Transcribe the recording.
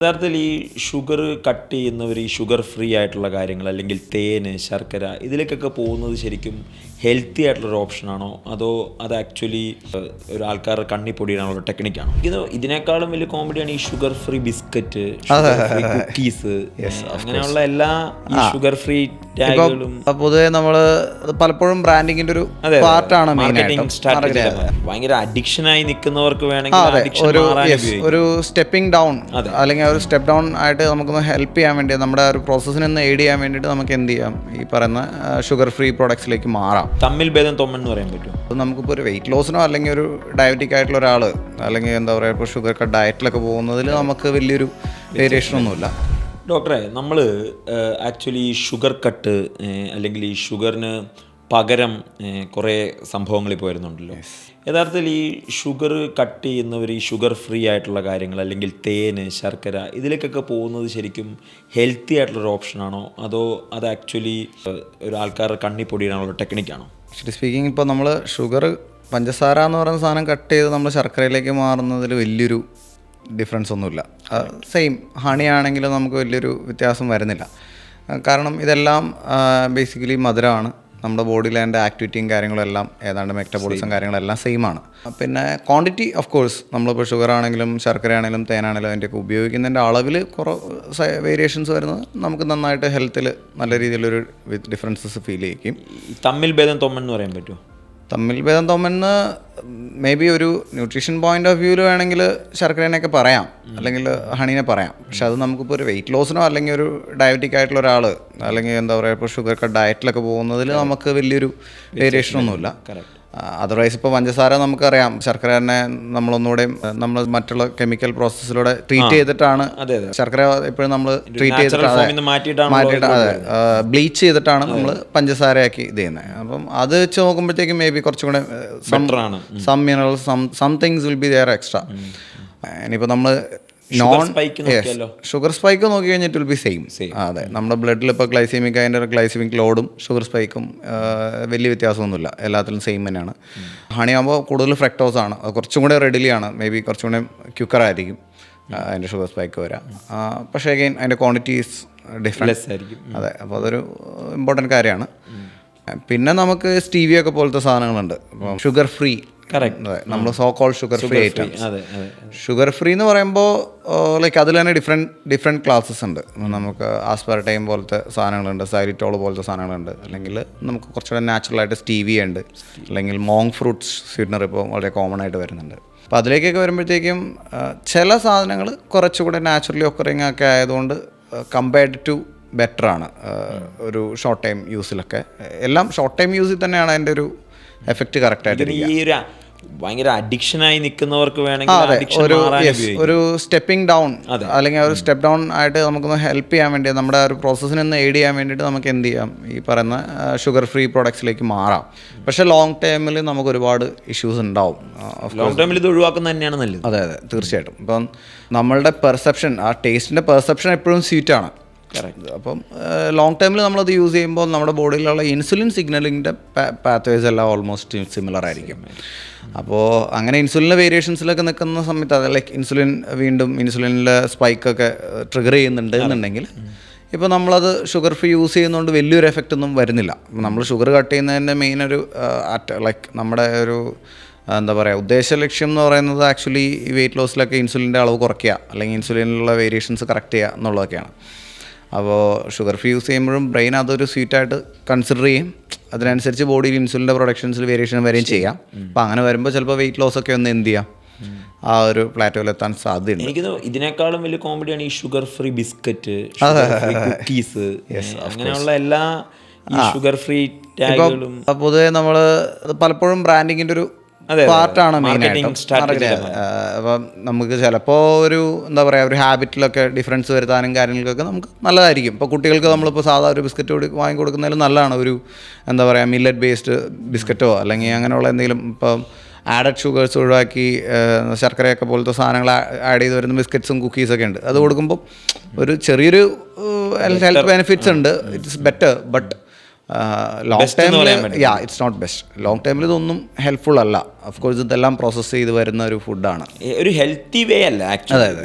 യഥാർത്ഥത്തിൽ ഈ sugar cut ചെയ്യുന്നവർ ഈ ഷുഗർ ഫ്രീ ആയിട്ടുള്ള കാര്യങ്ങൾ അല്ലെങ്കിൽ തേന്, ശർക്കര ഇതിലേക്കൊക്കെ പോകുന്നത് ശരിക്കും ഹെൽത്തി ആയിട്ടുള്ളൊരു ഓപ്ഷനാണോ അതോ അത് ആക്ച്വലി ഒരു ആൾക്കാരുടെ കണ്ണി പൊടിയിടാനുള്ള ടെക്നിക്കാണോ? ഇതിനേക്കാളും വലിയ കോമഡിയാണ് ഈ ഷുഗർ ഫ്രീ ബിസ്ക്കറ്റ്, കുക്കീസ്, അങ്ങനെയുള്ള എല്ലാ ഈ ഷുഗർ ഫ്രീ ടാഗുകളും പൊതുവെ നമ്മള് പലപ്പോഴും ബ്രാൻഡിങ്ങിന്റെ ഒരു പാർട്ടാണ് മാർക്കറ്റിംഗ് സ്ട്രാറ്റജി. ഭയങ്കര അഡിക്ഷനായി നിൽക്കുന്നവർക്ക് വേണമെങ്കിൽ ഒരു സ്റ്റെപ്പിംഗ് ഡൗൺ അല്ലെങ്കിൽ ഒരു സ്റ്റെപ്പ് ഡൗൺ ആയിട്ട് നമുക്കൊന്ന് ഹെൽപ്പ് ചെയ്യാൻ വേണ്ടി നമ്മുടെ ഒരു പ്രോസസ്സിനെ ഒന്ന് എയ്ഡ് ചെയ്യാൻ വേണ്ടിയിട്ട് നമുക്ക് എന്ത് ചെയ്യാം, ഈ പറയുന്ന ഷുഗർ ഫ്രീ പ്രോഡക്ട്സിലേക്ക് മാറാം. തമ്മിൽ ഭേദം തൊമ്മെന്ന് പറയാൻ പറ്റും. അപ്പോൾ നമുക്കിപ്പോൾ ഒരു വെയിറ്റ് ലോസിനോ അല്ലെങ്കിൽ ഒരു ഡയബറ്റിക് ആയിട്ടുള്ള ഒരാൾ അല്ലെങ്കിൽ എന്താ പറയുക, ഇപ്പോൾ ഷുഗർ കട്ട് ഡയറ്റിലൊക്കെ പോകുന്നതിൽ നമുക്ക് വലിയൊരു വേരിയേഷനൊന്നുമില്ല. ഡോക്ടറെ, നമ്മൾ ആക്ച്വലി ഷുഗർ കട്ട് അല്ലെങ്കിൽ ഈ ഷുഗറിന് പകരം കുറേ സംഭവങ്ങൾ ഇപ്പോൾ വരുന്നുണ്ടല്ലോ. യഥാർത്ഥത്തിൽ ഈ ഷുഗർ കട്ട് ചെയ്യുന്നവർ ഈ ഷുഗർ ഫ്രീ ആയിട്ടുള്ള കാര്യങ്ങൾ അല്ലെങ്കിൽ തേന്, ശർക്കര ഇതിലേക്കൊക്കെ പോകുന്നത് ശരിക്കും ഹെൽത്തി ആയിട്ടുള്ളൊരു ഓപ്ഷനാണോ അതോ അത് ആക്ച്വലി ഒരു ആൾക്കാരുടെ കണ്ണി പൊടിയിടാനുള്ള ടെക്നിക്കാണോ? ആക്ച്വലി സ്പീക്കിംഗ്, ഇപ്പോൾ നമ്മൾ ഷുഗർ പഞ്ചസാര എന്ന് പറയുന്ന സാധനം കട്ട് ചെയ്ത് നമ്മൾ ശർക്കരയിലേക്ക് മാറുന്നതിൽ വലിയൊരു ഡിഫറൻസ് ഒന്നുമില്ല. സെയിം ഹണി ആണെങ്കിലും നമുക്ക് വലിയൊരു വ്യത്യാസം വരുന്നില്ല. കാരണം ഇതെല്ലാം ബേസിക്കലി മധുരമാണ്. നമ്മുടെ ബോഡിയിൽ അതിൻ്റെ ആക്ടിവിറ്റിയും കാര്യങ്ങളെല്ലാം ഏതാണ്ട് മെറ്റബോളിസം കാര്യങ്ങളെല്ലാം സെയിം ആണ്. പിന്നെ ക്വാണ്ടിറ്റി ഓഫ് കോഴ്സ് നമ്മളിപ്പോൾ ഷുഗർ ആണെങ്കിലും ശർക്കര ആണെങ്കിലും തേനാണെങ്കിലും അതിൻ്റെയൊക്കെ ഉപയോഗിക്കുന്നതിൻ്റെ അളവിൽ വേരിയേഷൻസ് വരുന്നത് നമുക്ക് നന്നായിട്ട് ഹെൽത്തിൽ നല്ല രീതിയിലൊരു ഡിഫറൻസസ് ഫീൽ ചെയ്യിക്കും. തമ്മിൽ ഭേദം തൊമ്മെന്ന് പറയാൻ പറ്റുമോ? തമ്മിൽ ഭേദം തൊമ്മെന്ന് മേ ബി ഒരു ന്യൂട്രീഷൻ പോയിന്റ് ഓഫ് വ്യൂവിൽ വേണമെങ്കിൽ ശർക്കരേനെയൊക്കെ പറയാം, അല്ലെങ്കിൽ ഹണീനെ പറയാം. പക്ഷെ അത് നമുക്കിപ്പോൾ ഒരു വെയിറ്റ് ലോസിനോ അല്ലെങ്കിൽ ഒരു ഡയബറ്റിക് ആയിട്ടുള്ള ഒരാൾ അല്ലെങ്കിൽ എന്താ പറയുക, ഇപ്പോൾ ഷുഗർ കട്ട് ഡയറ്റിലൊക്കെ പോകുന്നതിൽ നമുക്ക് വലിയൊരു വേരിയേഷനൊന്നുമില്ല. അതർവൈസ് ഇപ്പോൾ പഞ്ചസാര നമുക്കറിയാം, ശർക്കര തന്നെ നമ്മളൊന്നുകൂടെ നമ്മൾ മറ്റുള്ള കെമിക്കൽ പ്രോസസ്സിലൂടെ ട്രീറ്റ് ചെയ്തിട്ടാണ് ശർക്കര എപ്പോഴും നമ്മൾ ട്രീറ്റ് ചെയ്തിട്ടാണ് മാറ്റിയിട്ട് ബ്ലീച്ച് ചെയ്തിട്ടാണ് നമ്മൾ പഞ്ചസാരയാക്കി ഇത് ചെയ്യുന്നത്. അപ്പം അത് വെച്ച് നോക്കുമ്പോഴത്തേക്കും മേ ബി കുറച്ചും കൂടെ some minerals some things will be there extra. ഇനിയിപ്പോൾ നമ്മൾ ഷുഗർ സ്പൈക്ക് നോക്കി കഴിഞ്ഞാൽ ഇറ്റ് വിൽ ബി സെയിം. അതെ, നമ്മുടെ ബ്ലഡിൽ ഇപ്പോൾ അതിൻ്റെ ഗ്ലൈസമിക് ലോഡും ഷുഗർ സ്പൈക്കും വലിയ വ്യത്യാസമൊന്നുമില്ല, എല്ലാത്തിലും സെയിം തന്നെയാണ്. ഹണി ആകുമ്പോൾ കൂടുതൽ ഫ്രക്ടോസ് ആണ്, കുറച്ചും കൂടെ റെഡിലിയാണ്, മേ ബി കുറച്ചും കൂടെ ക്യുക്കറായിരിക്കും അതിൻ്റെ ഷുഗർ സ്പൈക്ക് വരാം. പക്ഷേ അഗെയിൻ അതിൻ്റെ ക്വാണ്ടിറ്റീസ് ഡിഫറൻസ് ആയിരിക്കും. അതെ, അപ്പോൾ അതൊരു ഇമ്പോർട്ടൻറ്റ് കാര്യമാണ്. പിന്നെ നമുക്ക് സ്റ്റീവിയൊക്കെ പോലത്തെ സാധനങ്ങളുണ്ട്, ഇപ്പം ഷുഗർ ഫ്രീ. അതെ, നമ്മൾ so called sugar free items. Sugar free എന്ന് പറയുമ്പോൾ ലൈക്ക് അതിൽ തന്നെ ഡിഫറെൻറ്റ് ക്ലാസ്സസ് ഉണ്ട്. നമുക്ക് ആസ്പാർട്ടൈം പോലത്തെ സാധനങ്ങളുണ്ട്, സൈലിറ്റോൾ പോലത്തെ സാധനങ്ങളുണ്ട്, അല്ലെങ്കിൽ നമുക്ക് കുറച്ചുകൂടെ നാച്ചുറലായിട്ട് സ്റ്റീവിയ ഉണ്ട്, അല്ലെങ്കിൽ മോങ് ഫ്രൂട്ട്സ് സ്വീറ്റ്നർ ഇപ്പോൾ വളരെ കോമൺ ആയിട്ട് വരുന്നുണ്ട്. അപ്പോൾ അതിലേക്കൊക്കെ വരുമ്പോഴത്തേക്കും ചില സാധനങ്ങൾ കുറച്ചുകൂടെ നാച്ചുറലി ഒക്കറിങ് ഒക്കെ ആയതുകൊണ്ട് കമ്പയർഡ് ടു ബെറ്ററാണ് ഒരു ഷോർട്ട് ടൈം യൂസിലൊക്കെ. എല്ലാം ഷോർട്ട് ടൈം യൂസിൽ തന്നെയാണ് അതിൻ്റെ ഒരു എഫക്റ്റ് കറക്റ്റായിട്ട്. ഭയങ്കര അഡിക്ഷനായി നിൽക്കുന്നവർക്ക് വേണമെങ്കിൽ ഒരു സ്റ്റെപ്പിംഗ് ഡൗൺ അല്ലെങ്കിൽ ഒരു സ്റ്റെപ്പ് ഡൗൺ ആയിട്ട് നമുക്കൊന്ന് ഹെൽപ്പ് ചെയ്യാൻ വേണ്ടി നമ്മുടെ ഒരു പ്രോസസ്സിനെ ഒന്ന് എയ്ഡ് ചെയ്യാൻ വേണ്ടിയിട്ട് നമുക്ക് എന്ത് ചെയ്യാം, ഈ പറയുന്ന ഷുഗർ ഫ്രീ പ്രോഡക്ട്സിലേക്ക് മാറാം. പക്ഷേ ലോങ് ടൈമിൽ നമുക്ക് ഒരുപാട് ഇഷ്യൂസ് ഉണ്ടാവും. ലോങ് ടൈമിൽ ഇത് ഒഴിവാക്കുന്നത് തന്നെയാണ് നല്ലത്. അതെ, തീർച്ചയായിട്ടും. ഇപ്പം നമ്മളുടെ പെർസെപ്ഷൻ, ആ ടേസ്റ്റിൻ്റെ പെർസെപ്ഷൻ എപ്പോഴും സ്വീറ്റാണ്. അപ്പം ലോങ് ടൈമിൽ നമ്മളത് യൂസ് ചെയ്യുമ്പോൾ നമ്മുടെ ബോഡിയിലുള്ള ഇൻസുലിൻ സിഗ്നലിങ്ങിൻ്റെ പാത്വേസ് എല്ലാം ഓൾമോസ്റ്റ് സിമിലർ ആയിരിക്കും. അപ്പോൾ അങ്ങനെ ഇൻസുലിൻ്റെ വേരിയേഷൻസിലൊക്കെ നിൽക്കുന്ന സമയത്ത് അത് ലൈക്ക് ഇൻസുലിനിലെ സ്പൈക്കൊക്കെ ട്രിഗർ ചെയ്യുന്നുണ്ട് എന്നുണ്ടെങ്കിൽ ഇപ്പോൾ നമ്മളത് ഷുഗർ ഫ്രീ യൂസ് ചെയ്യുന്നതുകൊണ്ട് വലിയൊരു എഫക്റ്റ് ഒന്നും വരുന്നില്ല. നമ്മൾ ഷുഗർ കട്ട് ചെയ്യുന്നതിൻ്റെ മെയിൻ ഒരു ലൈക്ക് നമ്മുടെ ഒരു എന്താ പറയുക, ഉദ്ദേശ ലക്ഷ്യം എന്ന് പറയുന്നത് ആക്ച്വലി ഈ വെയിറ്റ് ലോസിലൊക്കെ ഇൻസുലിൻ്റെ അളവ് കുറയ്ക്കുക അല്ലെങ്കിൽ ഇൻസുലിനിലുള്ള വേരിയേഷൻസ് കറക്റ്റ് ചെയ്യുക എന്നുള്ളതൊക്കെയാണ്. അപ്പോൾ ഷുഗർ ഫ്രീ യൂസ് ചെയ്യുമ്പോഴും ബ്രെയിൻ അതൊരു സ്വീറ്റായിട്ട് കൺസിഡർ ചെയ്യും, അതിനനുസരിച്ച് ബോഡിയിൽ ഇൻസുലിൻ്റെ പ്രൊഡക്ഷൻസിൽ വേരിയേഷൻ വരെയും ചെയ്യാം. അപ്പോൾ അങ്ങനെ വരുമ്പോൾ ചിലപ്പോൾ വെയിറ്റ് ലോസ് ഒക്കെ ഒന്ന് എന്ത് ചെയ്യാം, ആ ഒരു പ്ലാറ്റോയിലെത്താൻ സാധ്യതയുണ്ട്. എനിക്ക് ഇതിനേക്കാളും വലിയ കോമഡിയാണ് ഈ ഷുഗർ ഫ്രീ ബിസ്ക്കറ്റ്, കുക്കീസ്, അങ്ങനെയുള്ള എല്ലാ ഷുഗർ ഫ്രീ ടാഗുകളും. പൊതുവെ നമ്മൾ പലപ്പോഴും ബ്രാൻഡിങ്ങിൻ്റെ ഒരു പാർട്ടാണ് മെയിനായിട്ടും. അപ്പം നമുക്ക് ചിലപ്പോൾ ഒരു എന്താ പറയുക, ഒരു ഹാബിറ്റിലൊക്കെ ഡിഫറൻസ് വരുത്താനും കാര്യങ്ങൾക്കൊക്കെ നമുക്ക് നല്ലതായിരിക്കും. ഇപ്പോൾ കുട്ടികൾക്ക് നമ്മളിപ്പോൾ സാധാ ഒരു ബിസ്ക്കറ്റ് വാങ്ങി കൊടുക്കുന്നതിലും നല്ലതാണ് ഒരു എന്താ പറയുക മില്ലറ്റ് ബേസ്ഡ് ബിസ്ക്കറ്റോ അല്ലെങ്കിൽ അങ്ങനെയുള്ള എന്തെങ്കിലും. ഇപ്പം ആഡഡ് ഷുഗേഴ്സ് ഒഴിവാക്കി ശർക്കരയൊക്കെ പോലത്തെ സാധനങ്ങൾ ആഡ് ചെയ്ത് വരുന്ന ബിസ്ക്കറ്റ്സും കുക്കീസൊക്കെ ഉണ്ട്. അത് കൊടുക്കുമ്പോൾ ഒരു ചെറിയൊരു ഹെൽത്ത് ബെനിഫിറ്റ്സ് ഉണ്ട്. ഇറ്റ്സ് ബെറ്റർ, ബട്ട് ലോങ് ടൈമിൽ ഇറ്റ്സ് നോട്ട് ബെസ്റ്റ്. ലോങ് ടൈമിൽ ഇതൊന്നും ഹെൽപ്ഫുൾ അല്ല. ഓഫ് കോഴ്സ് ഇതെല്ലാം പ്രോസസ്സ് ചെയ്ത് വരുന്ന ഒരു ഫുഡാണ്, ഒരു ഹെൽത്തി വേ അല്ല ആക്ച്വലി. അതെ.